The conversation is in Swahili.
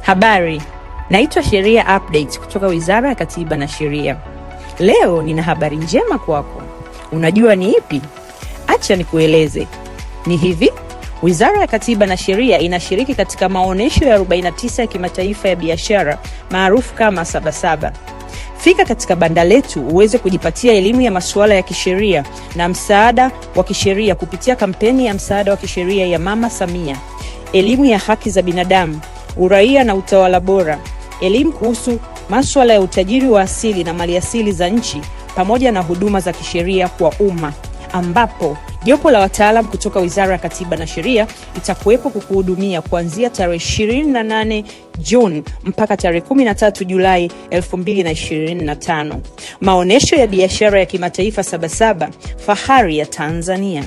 Habari, naitwa Sheria Update kutoka Wizara ya Katiba na Sheria. Leo nina habari njema kwako. Unajua ni ipi? Acha nikueleze. Ni hivi, Wizara ya Katiba na Sheria inashiriki katika maonesho ya 49 ya kimataifa ya biashara maarufu kama Sabasaba. Fika katika banda letu uweze kujipatia elimu ya masuala ya kisheria na msaada wa kisheria kupitia kampeni ya msaada wa kisheria ya Mama Samia, elimu ya haki za binadamu, uraia na utawala bora, elimu kuhusu masuala ya utajiri wa asili na maliasili za nchi, pamoja na huduma za kisheria kwa umma, ambapo jopo la wataalamu kutoka Wizara ya Katiba na Sheria itakuwepo kukuhudumia kuanzia tarehe 28 Juni mpaka tarehe 13 Julai 2025. Maonesho ya biashara ya kimataifa Sabasaba, fahari ya Tanzania.